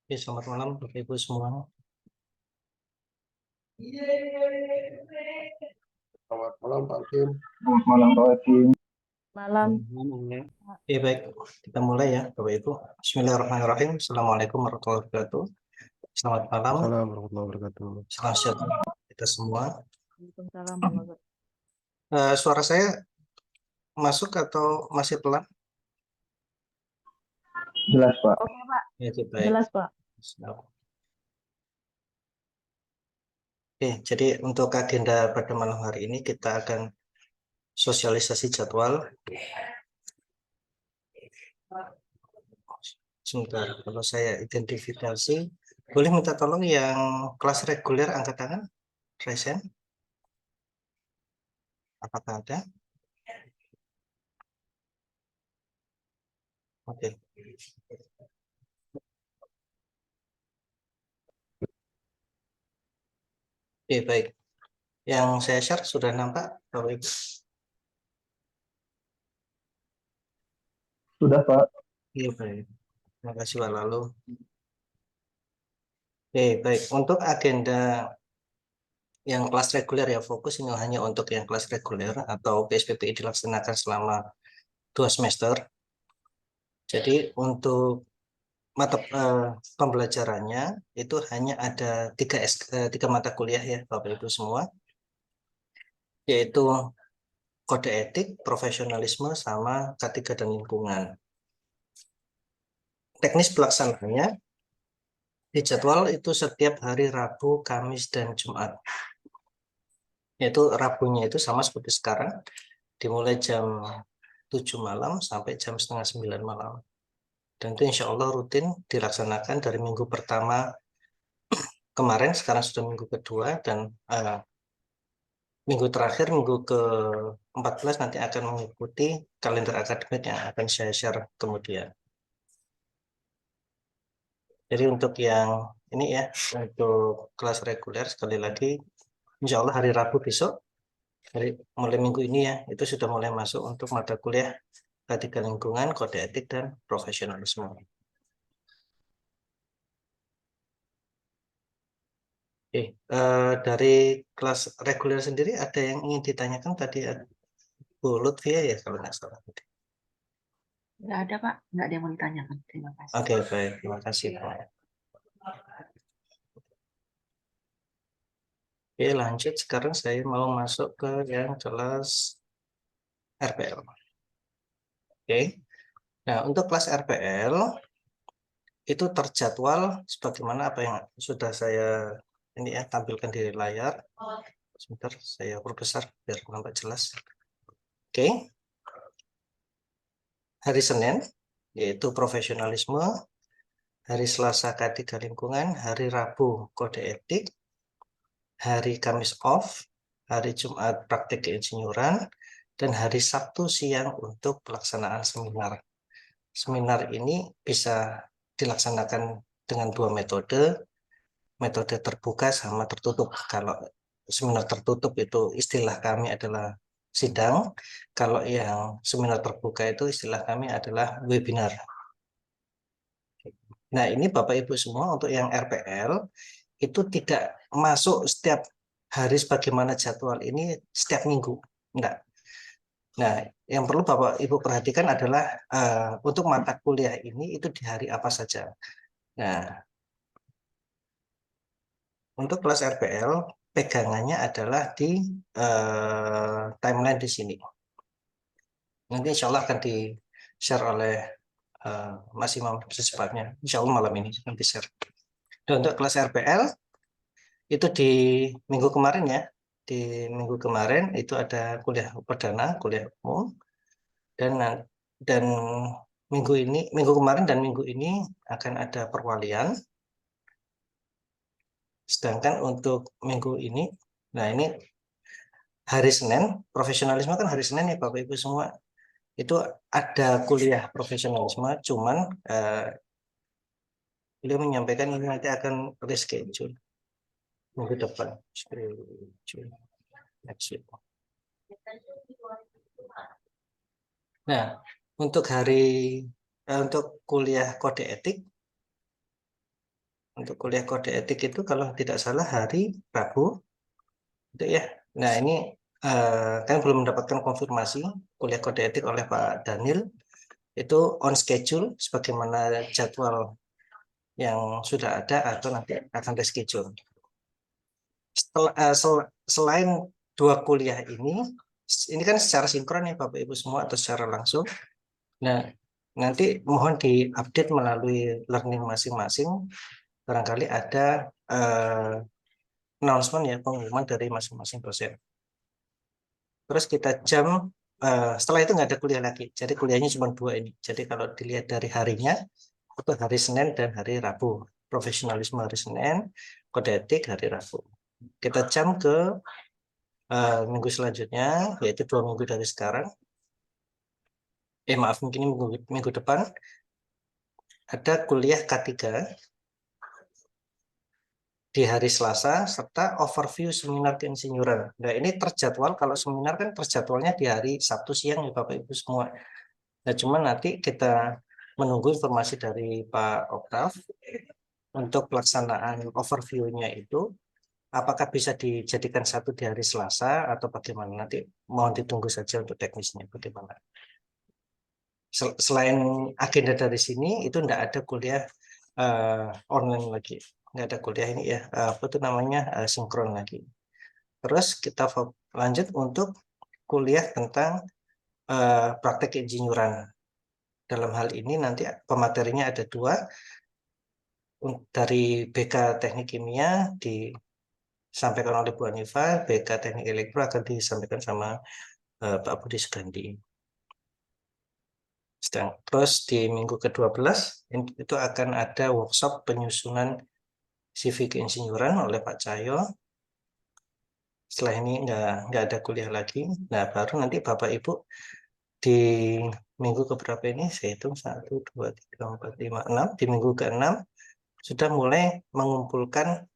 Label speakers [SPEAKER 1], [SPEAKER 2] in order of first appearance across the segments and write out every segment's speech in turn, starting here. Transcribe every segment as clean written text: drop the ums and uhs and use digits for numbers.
[SPEAKER 1] Oke, selamat malam Bapak Ibu semua.
[SPEAKER 2] Selamat malam Pak Kim.
[SPEAKER 3] Selamat malam Pak Hakim.
[SPEAKER 4] Malam.
[SPEAKER 1] Oke, baik, kita mulai ya Bapak Ibu. Bismillahirrahmanirrahim. Assalamualaikum warahmatullahi wabarakatuh. Selamat malam.
[SPEAKER 2] Assalamualaikum warahmatullahi wabarakatuh.
[SPEAKER 1] Salam sejahtera kita semua.
[SPEAKER 4] Waalaikumsalam warahmatullahi wabarakatuh.
[SPEAKER 1] Suara saya masuk atau masih pelan?
[SPEAKER 3] Jelas Pak.
[SPEAKER 4] Oke Pak,
[SPEAKER 1] Ya, baik.
[SPEAKER 4] jelas Pak.
[SPEAKER 1] Oke, jadi untuk agenda pada malam hari ini kita akan sosialisasi jadwal. Sebentar, kalau saya identifikasi, boleh minta tolong yang kelas reguler angkat tangan, Resen. Apakah ada? Oke. Oke, baik. Yang saya share sudah nampak, Bapak Ibu?
[SPEAKER 3] Sudah Pak.
[SPEAKER 1] Iya, baik. Terima kasih Pak Lalu. Oke, baik. Untuk agenda yang kelas reguler ya, fokus ini hanya untuk yang kelas reguler atau PSBBI dilaksanakan selama 2 semester. Jadi untuk mata pembelajarannya itu hanya ada 3 mata kuliah ya Bapak Ibu semua, yaitu kode etik, profesionalisme, sama K3 dan lingkungan. Teknis pelaksanaannya di jadwal itu setiap hari Rabu, Kamis, dan Jumat. Yaitu Rabunya itu sama seperti sekarang, dimulai jam 7 malam sampai jam setengah 9 malam. Dan itu insya Allah rutin dilaksanakan dari minggu pertama kemarin, sekarang sudah minggu kedua, dan minggu terakhir, minggu ke-14 nanti akan mengikuti kalender akademik yang akan saya share kemudian. Jadi untuk yang ini ya, untuk kelas reguler sekali lagi, insya Allah hari Rabu besok, mulai minggu ini ya, itu sudah mulai masuk untuk mata kuliah K3 lingkungan, kode etik, dan profesionalisme. Oke, dari kelas reguler sendiri ada yang ingin ditanyakan tadi, Bu Lutfia ya kalau nggak salah.
[SPEAKER 4] Nggak ada Pak, nggak ada yang mau ditanyakan. Terima kasih.
[SPEAKER 1] Oke, baik, terima kasih Pak. Oke, lanjut. Sekarang saya mau masuk ke yang kelas RPL. Oke, nah untuk kelas RPL itu terjadwal sebagaimana apa yang sudah saya ini ya tampilkan di layar. Sebentar, saya perbesar biar nampak jelas. Oke, hari Senin yaitu profesionalisme, hari Selasa K3 lingkungan, hari Rabu kode etik, hari Kamis off, hari Jumat praktik keinsinyuran, dan hari Sabtu siang untuk pelaksanaan seminar. Seminar ini bisa dilaksanakan dengan 2 metode, metode terbuka sama tertutup. Kalau seminar tertutup itu istilah kami adalah sidang, kalau yang seminar terbuka itu istilah kami adalah webinar. Nah, ini Bapak Ibu semua untuk yang RPL itu tidak masuk setiap hari sebagaimana jadwal ini setiap minggu. Enggak. Nah, yang perlu Bapak Ibu perhatikan adalah untuk mata kuliah ini itu di hari apa saja. Nah, untuk kelas RPL pegangannya adalah di timeline di sini. Nanti insya Allah akan di-share oleh Mas Imam secepatnya. Insya Allah malam ini nanti share. Dan untuk kelas RPL itu di minggu kemarin ya, di minggu kemarin itu ada kuliah perdana, kuliah umum, dan minggu kemarin dan minggu ini akan ada perwalian. Sedangkan untuk minggu ini, nah ini hari Senin, profesionalisme kan hari Senin ya Bapak Ibu semua, itu ada kuliah profesionalisme, cuman beliau menyampaikan ini nanti akan reschedule minggu depan, schedule next week. Nah, untuk untuk kuliah kode etik Untuk kuliah kode etik itu kalau tidak salah hari Rabu, itu ya. Nah ini kan belum mendapatkan konfirmasi kuliah kode etik oleh Pak Daniel. Itu on schedule sebagaimana jadwal yang sudah ada atau nanti akan reschedule. Selain dua kuliah ini kan secara sinkron ya Bapak Ibu semua atau secara langsung. Nah, nanti mohon diupdate melalui learning masing-masing. Barangkali ada announcement ya, pengumuman dari masing-masing dosen. Terus kita setelah itu nggak ada kuliah lagi. Jadi kuliahnya cuma dua ini. Jadi kalau dilihat dari harinya, itu hari Senin dan hari Rabu. Profesionalisme hari Senin, kode etik hari Rabu. Kita jam ke minggu selanjutnya, yaitu 2 minggu dari sekarang. Maaf, mungkin minggu depan ada kuliah K3 di hari Selasa serta overview seminar keinsinyuran. Nah, ini terjadwal, kalau seminar kan terjadwalnya di hari Sabtu siang ya Bapak Ibu semua. Nah, cuman nanti kita menunggu informasi dari Pak Oktav untuk pelaksanaan overview-nya itu apakah bisa dijadikan satu di hari Selasa atau bagaimana, nanti mohon ditunggu saja untuk teknisnya bagaimana. Selain agenda dari sini itu enggak ada kuliah online lagi, nggak ada kuliah ini ya, apa itu namanya, sinkron lagi. Terus kita lanjut untuk kuliah tentang praktek keinsinyuran. Dalam hal ini nanti pematerinya ada dua, dari BK Teknik Kimia disampaikan oleh Bu Anifa, BK Teknik Elektro akan disampaikan sama Pak Budi Sugandi. Terus di minggu ke-12 itu akan ada workshop penyusunan CV keinsinyuran oleh Pak Cahyo. Setelah ini nggak ada kuliah lagi. Nah, baru nanti Bapak Ibu di minggu keberapa ini, saya hitung 1, 2, 3, 4, 5, 6. Di minggu ke-6 sudah mulai mengumpulkan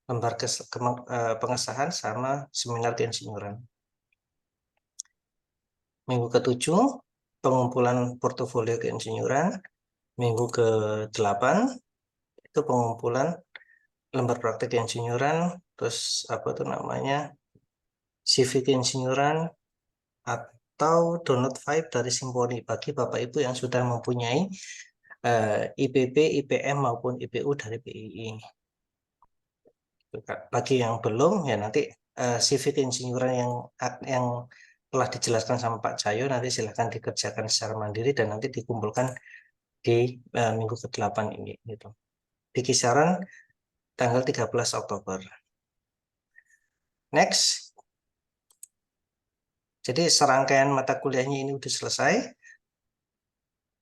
[SPEAKER 1] lembar pengesahan sama seminar keinsinyuran. Minggu ke-7 pengumpulan portofolio keinsinyuran. Minggu ke-8 itu pengumpulan lembar praktek keinsinyuran, terus apa itu namanya, CV keinsinyuran atau download file dari Simponi bagi Bapak Ibu yang sudah mempunyai IPB, IPM maupun IPU dari PII. Bagi yang belum ya nanti CV keinsinyuran yang telah dijelaskan sama Pak Cahyo nanti silakan dikerjakan secara mandiri dan nanti dikumpulkan di minggu ke-8 ini gitu. Di kisaran tanggal 13 Oktober. Next. Jadi serangkaian mata kuliahnya ini sudah selesai.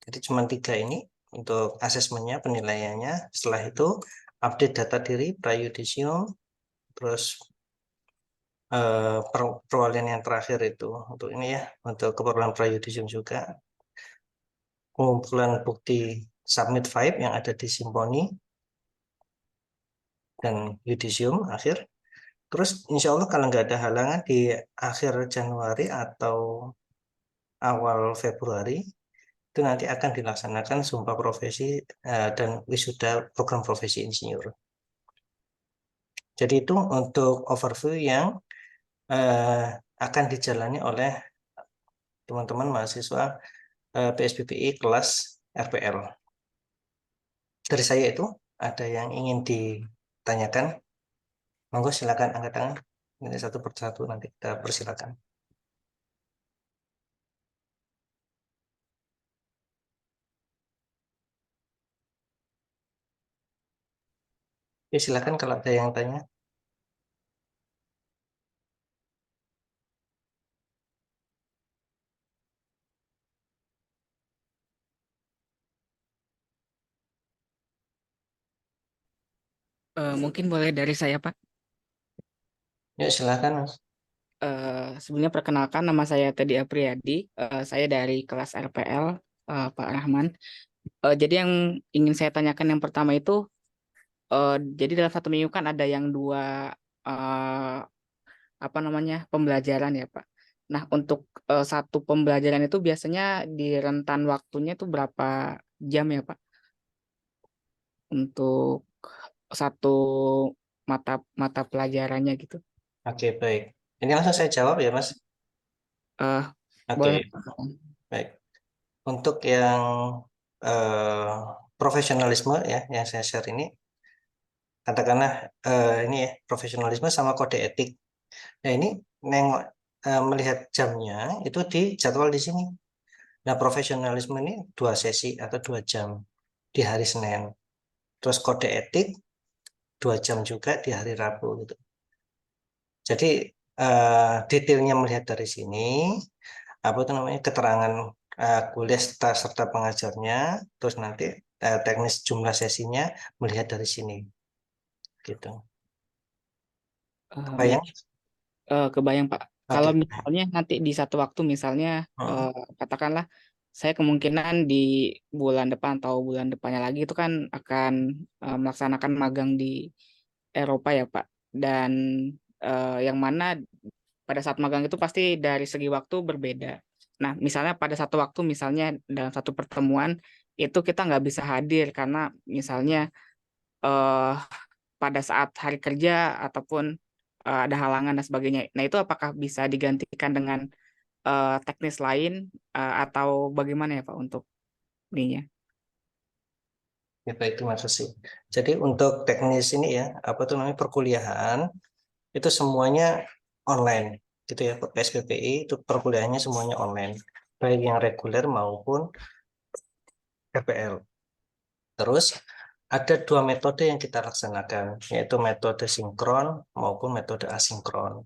[SPEAKER 1] Jadi cuma 3 ini untuk asesmennya, penilaiannya. Setelah itu update data diri, prayudisium, terus perwalian yang terakhir itu untuk ini ya, untuk keperluan prayudisium juga. Pengumpulan bukti submit 5 yang ada di Simponi dan yudisium akhir. Terus insya Allah kalau nggak ada halangan di akhir Januari atau awal Februari itu nanti akan dilaksanakan sumpah profesi dan wisuda program profesi insinyur. Jadi itu untuk overview yang akan dijalani oleh teman-teman mahasiswa PSBPI kelas RPL. Dari saya itu ada yang ingin ditanyakan, monggo silakan angkat tangan. Ini satu persatu nanti kita persilakan. Ya, silakan kalau ada yang tanya.
[SPEAKER 5] Mungkin boleh dari saya, Pak.
[SPEAKER 1] Ya, silakan, Mas.
[SPEAKER 5] Sebelumnya perkenalkan, nama saya Teddy Apriyadi. Saya dari kelas RPL, Pak Rahman. Jadi yang ingin saya tanyakan yang pertama itu, jadi dalam satu minggu kan ada yang dua pembelajaran ya, Pak. Nah, untuk satu pembelajaran itu biasanya di rentan waktunya itu berapa jam ya, Pak? untuk satu mata pelajarannya gitu.
[SPEAKER 1] Oke, baik. Ini langsung saya jawab ya, Mas.
[SPEAKER 5] Eh
[SPEAKER 1] Oke,
[SPEAKER 5] boleh.
[SPEAKER 1] baik. Untuk yang profesionalisme ya, yang saya share ini, katakanlah ini ya, profesionalisme sama kode etik. Nah, ini nengok melihat jamnya itu di jadwal di sini. Nah, profesionalisme ini 2 sesi atau 2 jam di hari Senin. Terus kode etik 2 jam juga di hari Rabu gitu. Jadi detailnya melihat dari sini, apa itu namanya, keterangan kuliah serta pengajarnya, terus nanti teknis jumlah sesinya melihat dari sini, gitu.
[SPEAKER 5] Baik.
[SPEAKER 1] Bayang?
[SPEAKER 5] Kebayang Pak. Kalau
[SPEAKER 1] Oke.
[SPEAKER 5] misalnya nanti di satu waktu misalnya
[SPEAKER 1] Hmm.
[SPEAKER 5] katakanlah saya kemungkinan di bulan depan atau bulan depannya lagi itu kan akan melaksanakan magang di Eropa ya Pak. Dan yang mana pada saat magang itu pasti dari segi waktu berbeda. Nah, misalnya pada satu waktu misalnya dalam satu pertemuan itu kita nggak bisa hadir karena misalnya eh, pada saat hari kerja ataupun ada halangan dan sebagainya. Nah, itu apakah bisa digantikan dengan teknis lain atau bagaimana ya Pak untuk ininya?
[SPEAKER 1] Ya, baik, terima kasih. Jadi untuk teknis ini ya, apa tuh namanya, perkuliahan itu semuanya online, gitu ya. PSBPI itu perkuliahannya semuanya online, baik yang reguler maupun RPL. Terus ada 2 metode yang kita laksanakan, yaitu metode sinkron maupun metode asinkron.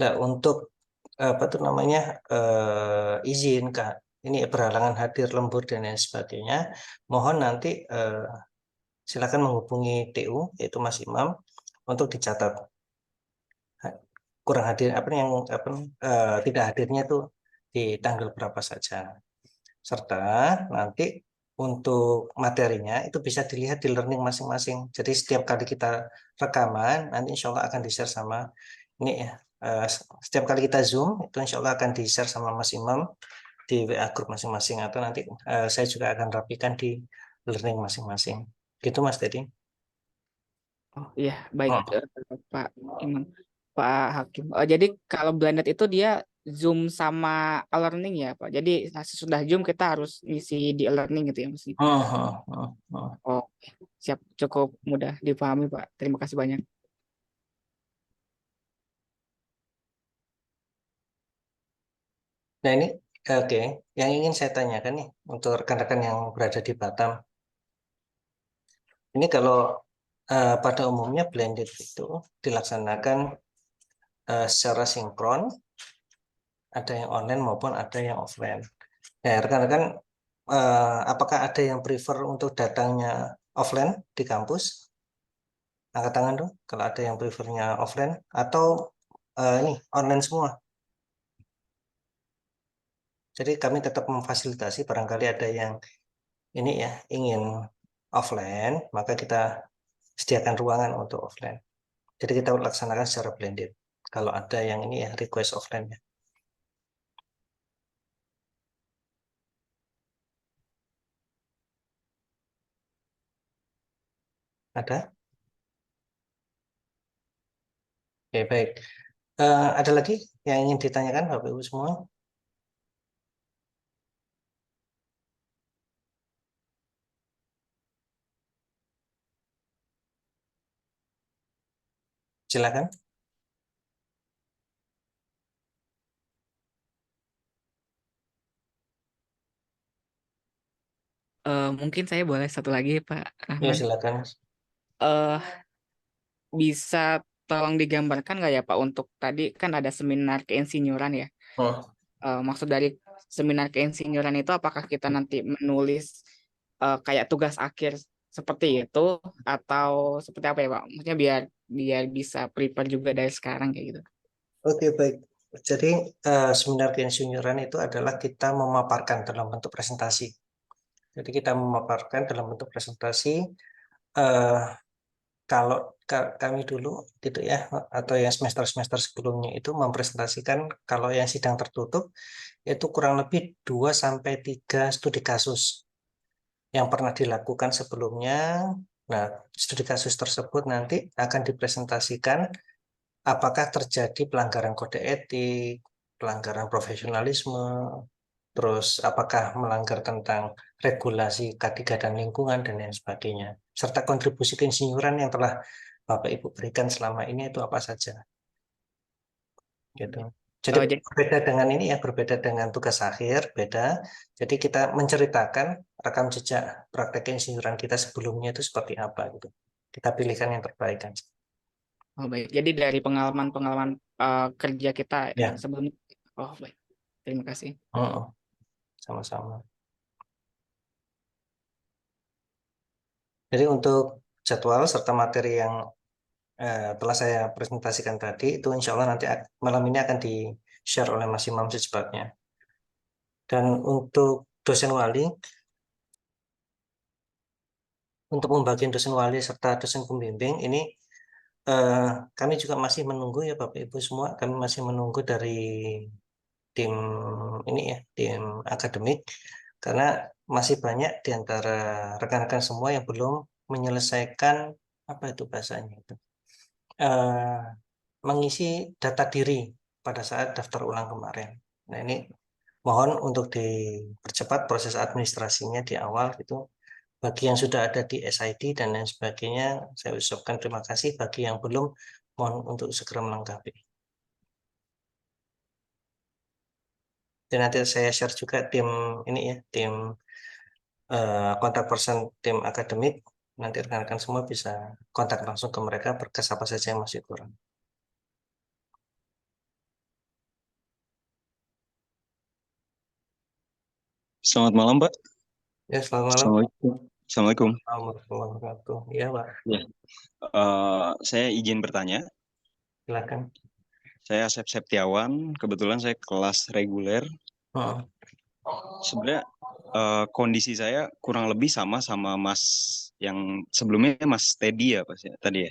[SPEAKER 1] Nah, untuk apa tuh namanya, izin Kak, ini berhalangan hadir, lembur dan lain sebagainya, mohon nanti silakan menghubungi TU, yaitu Mas Imam, untuk dicatat kurang hadir apa yang tidak hadirnya tuh di tanggal berapa saja. Serta nanti untuk materinya itu bisa dilihat di learning masing-masing. Jadi setiap kali kita rekaman, nanti insya Allah akan di-share sama ini ya. Setiap kali kita Zoom, itu insya Allah akan di-share sama Mas Imam di WA grup masing-masing. Atau nanti saya juga akan rapikan di learning masing-masing. Gitu Mas Teddy.
[SPEAKER 5] Oh iya, baik
[SPEAKER 1] Oh.
[SPEAKER 5] Pak Imam, Pak Hakim. Jadi kalau blended itu dia Zoom sama e-learning ya Pak. Jadi sesudah Zoom kita harus ngisi di e-learning gitu ya Mas.
[SPEAKER 1] Oh.
[SPEAKER 5] Oh, siap, cukup mudah dipahami Pak. Terima kasih banyak.
[SPEAKER 1] Nah ini oke, yang ingin saya tanyakan nih untuk rekan-rekan yang berada di Batam. Ini kalau pada umumnya blended itu dilaksanakan secara sinkron, ada yang online maupun ada yang offline. Nah, rekan-rekan, apakah ada yang prefer untuk datangnya offline di kampus? Angkat tangan dong, kalau ada yang prefernya offline atau ini online semua. Jadi kami tetap memfasilitasi, barangkali ada yang ini ya ingin offline, maka kita sediakan ruangan untuk offline. Jadi kita laksanakan secara blended. Kalau ada yang ini ya request offline ya. Ada? Oke, baik. Ada lagi yang ingin ditanyakan Bapak Ibu semua? Silakan.
[SPEAKER 5] Mungkin saya boleh satu lagi Pak
[SPEAKER 1] Ya,
[SPEAKER 5] Rahman.
[SPEAKER 1] silakan.
[SPEAKER 5] Eh bisa tolong digambarkan nggak ya Pak untuk tadi kan ada seminar keinsinyuran ya.
[SPEAKER 1] Oh.
[SPEAKER 5] Maksud dari seminar keinsinyuran itu apakah kita nanti menulis kayak tugas akhir seperti itu atau seperti apa ya Pak? Maksudnya biar biar bisa prepare juga dari sekarang kayak gitu.
[SPEAKER 1] Oke, baik. Jadi seminar keinsinyuran itu adalah kita memaparkan dalam bentuk presentasi. Jadi kita memaparkan dalam bentuk presentasi. eh, Kalau kami dulu gitu ya, atau yang semester-semester sebelumnya itu mempresentasikan kalau yang sidang tertutup itu kurang lebih 2 sampai 3 studi kasus yang pernah dilakukan sebelumnya Nah, studi kasus tersebut nanti akan dipresentasikan apakah terjadi pelanggaran kode etik, pelanggaran profesionalisme, terus apakah melanggar tentang regulasi K3 dan lingkungan dan lain sebagainya, serta kontribusi keinsinyuran yang telah Bapak Ibu berikan selama ini itu apa saja. Gitu. Jadi
[SPEAKER 5] Jadi
[SPEAKER 1] berbeda dengan ini ya, berbeda dengan tugas akhir, beda. Jadi kita menceritakan rekam jejak praktek keinsinyuran kita sebelumnya itu seperti apa gitu. Kita pilihkan yang terbaik kan.
[SPEAKER 5] oh baik. Jadi dari pengalaman-pengalaman kerja kita
[SPEAKER 1] Ya,
[SPEAKER 5] sebelumnya. Oh baik. Terima kasih.
[SPEAKER 1] sama-sama. Jadi untuk jadwal serta materi yang telah saya presentasikan tadi itu insya Allah nanti malam ini akan di-share oleh Mas Imam secepatnya. Dan untuk dosen wali, untuk pembagian dosen wali serta dosen pembimbing ini kami juga masih menunggu ya Bapak Ibu semua, kami masih menunggu dari tim ini ya, tim akademik, karena masih banyak di antara rekan-rekan semua yang belum menyelesaikan apa itu bahasanya itu, mengisi data diri pada saat daftar ulang kemarin. Nah ini mohon untuk dipercepat proses administrasinya di awal itu. Bagi yang sudah ada di SID dan lain sebagainya, saya ucapkan terima kasih. Bagi yang belum, mohon untuk segera melengkapi. Dan nanti saya share juga tim ini ya, tim kontak person tim akademik. Nanti rekan-rekan semua bisa kontak langsung ke mereka berkas apa saja yang masih kurang.
[SPEAKER 6] Selamat malam, Pak.
[SPEAKER 1] Ya, selamat malam.
[SPEAKER 6] Assalamualaikum. Assalamualaikum.
[SPEAKER 1] Warahmatullahi wabarakatuh. Iya, Pak.
[SPEAKER 6] Ya, saya izin bertanya.
[SPEAKER 1] Silakan.
[SPEAKER 6] Saya Asep Septiawan. Kebetulan saya kelas reguler.
[SPEAKER 1] Hmm.
[SPEAKER 6] Sebenarnya kondisi saya kurang lebih sama Mas yang sebelumnya, Mas Teddy ya, Pak ya, tadi ya.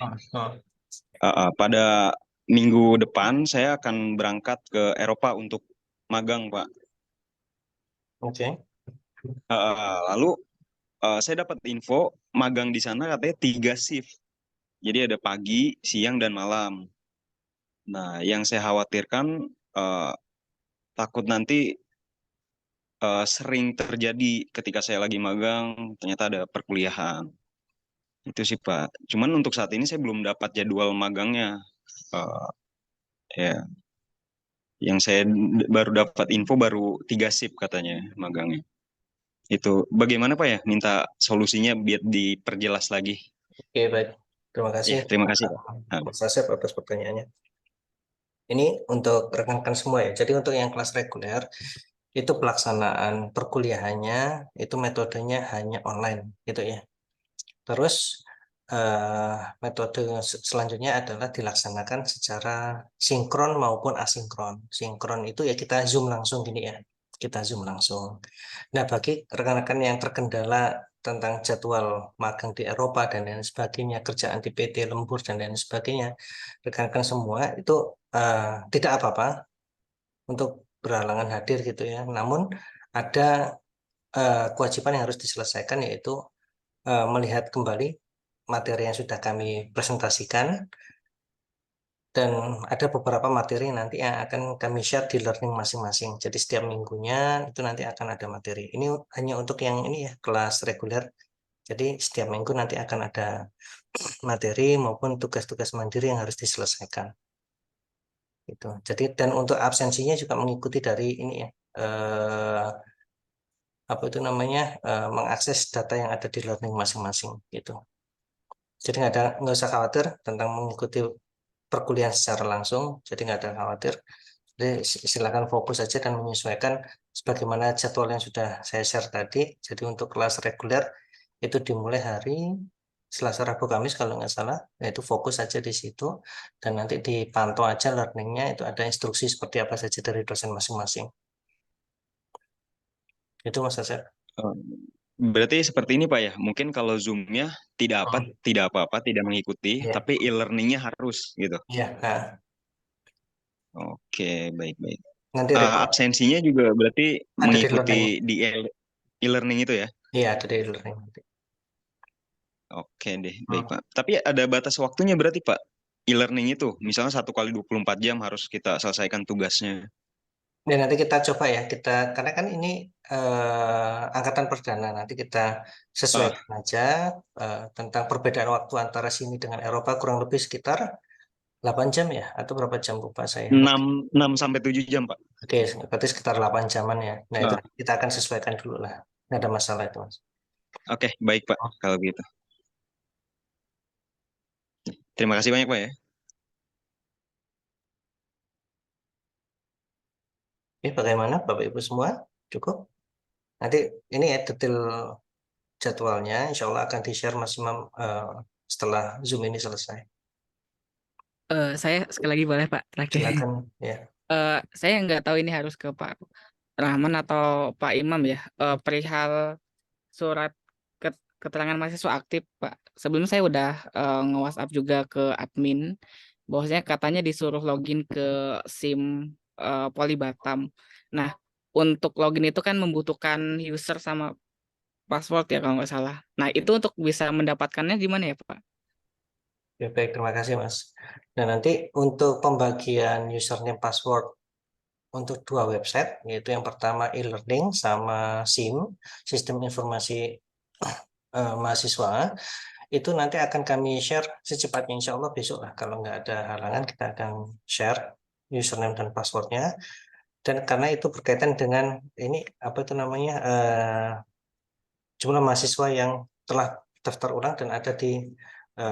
[SPEAKER 6] Pada minggu depan saya akan berangkat ke Eropa untuk magang, Pak.
[SPEAKER 1] Oke.
[SPEAKER 6] Lalu saya dapat info magang di sana katanya 3 shift. Jadi ada pagi, siang, dan malam. Nah, yang saya khawatirkan takut nanti sering terjadi ketika saya lagi magang, ternyata ada perkuliahan. Itu sih, Pak. Cuman untuk saat ini saya belum dapat jadwal magangnya. Eh, ya, yang saya baru dapat info baru 3 shift katanya magangnya. Itu bagaimana, Pak ya? Minta solusinya biar diperjelas lagi.
[SPEAKER 1] Oke, baik. Terima kasih,
[SPEAKER 6] Ya, terima kasih, Pak.
[SPEAKER 1] Mas Asep, atas pertanyaannya. Ini untuk rekan-rekan semua ya. Jadi untuk yang kelas reguler, itu pelaksanaan perkuliahannya, itu metodenya hanya online gitu ya. Terus metode selanjutnya adalah dilaksanakan secara sinkron maupun asinkron. Sinkron itu ya kita Zoom langsung gini ya, kita Zoom langsung. Nah, bagi rekan-rekan yang terkendala tentang jadwal magang di Eropa dan lain sebagainya, kerjaan di PT lembur dan lain sebagainya, rekan-rekan semua itu tidak apa-apa untuk berhalangan hadir gitu ya. Namun ada kewajiban yang harus diselesaikan yaitu melihat kembali materi yang sudah kami presentasikan dan ada beberapa materi nanti yang akan kami share di learning masing-masing. Jadi setiap minggunya itu nanti akan ada materi. Ini hanya untuk yang ini ya kelas reguler. Jadi setiap minggu nanti akan ada materi maupun tugas-tugas mandiri yang harus diselesaikan. Gitu. Jadi dan untuk absensinya juga mengikuti dari ini ya. Apa itu namanya mengakses data yang ada di learning masing-masing gitu. Jadi nggak usah khawatir tentang mengikuti perkuliahan secara langsung, jadi nggak ada khawatir. Jadi silakan fokus saja dan menyesuaikan sebagaimana jadwal yang sudah saya share tadi. Jadi untuk kelas reguler itu dimulai hari Selasa, Rabu, Kamis kalau nggak salah, yaitu fokus saja di situ dan nanti dipantau aja learningnya itu ada instruksi seperti apa saja dari dosen masing-masing. Itu Mas Asep.
[SPEAKER 6] Berarti seperti ini, Pak ya. Mungkin kalau Zoom-nya tidak apa-apa, tidak mengikuti,
[SPEAKER 1] Ya.
[SPEAKER 6] tapi e-learning-nya harus gitu.
[SPEAKER 1] Iya, nah,
[SPEAKER 6] Oke, baik-baik.
[SPEAKER 1] nanti rekor
[SPEAKER 6] Absensinya juga berarti
[SPEAKER 1] ada di
[SPEAKER 6] mengikuti
[SPEAKER 1] learning.
[SPEAKER 6] di e-learning itu ya?
[SPEAKER 1] Iya, ada di learning nanti.
[SPEAKER 6] Oke deh, baik Pak. Tapi ada batas waktunya berarti Pak, e-learning itu, misalnya 1 kali 24 jam harus kita selesaikan tugasnya.
[SPEAKER 1] Dan nanti kita coba ya, karena kan ini angkatan perdana, nanti kita sesuaikan aja tentang perbedaan waktu antara sini dengan Eropa kurang lebih sekitar 8 jam ya, atau berapa jam lupa saya.
[SPEAKER 6] 6 sampai 7 jam Pak.
[SPEAKER 1] Oke, berarti sekitar 8 jaman ya. Nah, itu
[SPEAKER 6] Ah.
[SPEAKER 1] kita akan sesuaikan dulu lah. Nggak ada masalah itu, Mas.
[SPEAKER 6] Oke, baik Pak, kalau gitu. Terima kasih banyak Pak ya.
[SPEAKER 1] Oke, bagaimana Bapak Ibu semua? Cukup? Nanti ini ya detail jadwalnya, insya Allah akan di-share Mas Imam setelah Zoom ini selesai.
[SPEAKER 5] Saya sekali lagi boleh Pak terakhir.
[SPEAKER 1] Silakan ya.
[SPEAKER 5] Saya nggak tahu ini harus ke Pak Rahman atau Pak Imam ya. Perihal surat keterangan mahasiswa aktif Pak. Sebelumnya saya udah nge-WhatsApp juga ke admin, bahwasanya katanya disuruh login ke SIM Poli Batam. Nah, untuk login itu kan membutuhkan user sama password ya kalau nggak salah. Nah, itu untuk bisa mendapatkannya gimana ya Pak?
[SPEAKER 1] Ya, baik, terima kasih Mas. Dan nanti untuk pembagian username password untuk 2 website, yaitu yang pertama e-learning sama SIM, Sistem Informasi Mahasiswa, itu nanti akan kami share secepatnya, insya Allah besok lah. Kalau nggak ada halangan, kita akan share username dan passwordnya. Dan karena itu berkaitan dengan ini, apa itu namanya, jumlah mahasiswa yang telah daftar ulang dan ada di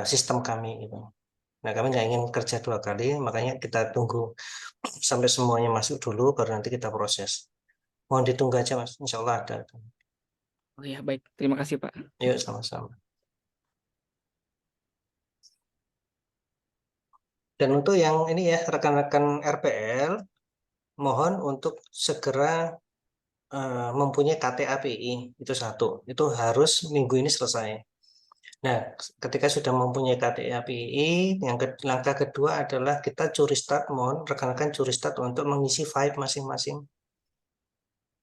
[SPEAKER 1] sistem kami gitu. Nah, kami nggak ingin kerja 2 kali, makanya kita tunggu sampai semuanya masuk dulu, baru nanti kita proses. Mohon ditunggu aja, Mas. Insya Allah ada.
[SPEAKER 5] Oh ya, baik. Terima kasih Pak.
[SPEAKER 1] Yuk, sama-sama. Dan untuk yang ini ya, rekan-rekan RPL, mohon untuk segera mempunyai KTA-PI, itu satu. Itu harus minggu ini selesai. Nah, ketika sudah mempunyai KTA-PI, langkah kedua adalah kita curi start, mohon rekan-rekan curi start untuk mengisi file masing-masing.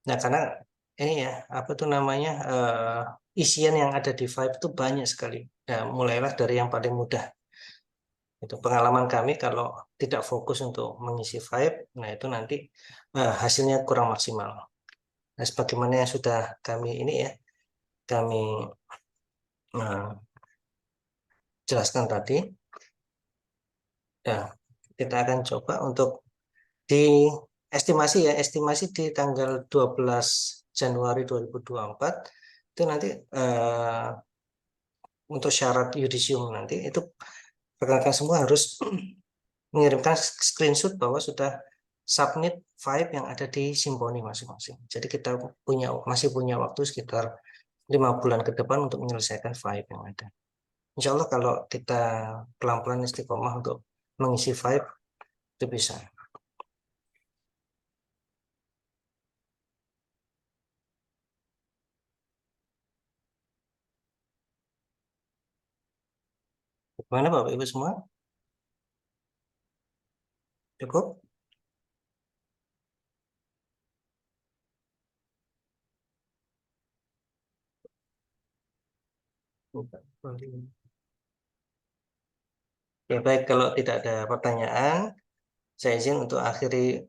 [SPEAKER 1] Nah, karena ini ya, apa tuh namanya, isian yang ada di file itu banyak sekali. Nah, mulailah dari yang paling mudah. Itu pengalaman kami kalau tidak fokus untuk mengisi file, nah itu nanti hasilnya kurang maksimal. Nah, sebagaimana yang sudah kami ini ya, kami jelaskan tadi, ya kita akan coba untuk di estimasi di tanggal 12 Januari 2024 itu nanti untuk syarat yudisium nanti itu rekan-rekan semua harus mengirimkan screenshot bahwa sudah submit file yang ada di Simponi masing-masing. Jadi kita masih punya waktu sekitar 5 bulan ke depan untuk menyelesaikan file yang ada. Insya Allah kalau kita pelan-pelan istiqomah untuk mengisi file itu bisa. Bagaimana Bapak Ibu semua? Cukup? Ya baik, kalau tidak ada pertanyaan, saya izin untuk akhiri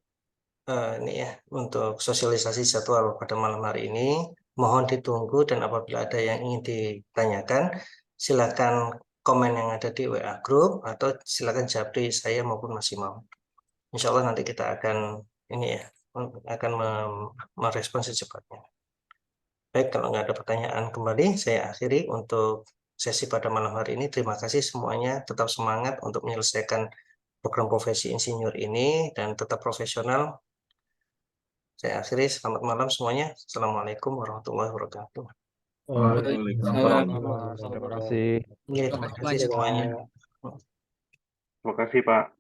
[SPEAKER 1] ini ya, untuk sosialisasi jadwal pada malam hari ini. Mohon ditunggu dan apabila ada yang ingin ditanyakan, silakan komen yang ada di WA Group atau silakan japri saya maupun Mas Imam. Insya Allah nanti kita akan ini ya, akan merespon secepatnya. Baik, kalau nggak ada pertanyaan kembali, saya akhiri untuk sesi pada malam hari ini. Terima kasih semuanya, tetap semangat untuk menyelesaikan program profesi insinyur ini dan tetap profesional. Saya akhiri, selamat malam semuanya. Assalamualaikum warahmatullahi wabarakatuh.
[SPEAKER 2] Waalaikumsalam.
[SPEAKER 5] Waalaikumsalam.
[SPEAKER 2] Terima kasih.
[SPEAKER 1] Terima kasih semuanya.
[SPEAKER 3] Terima kasih Pak.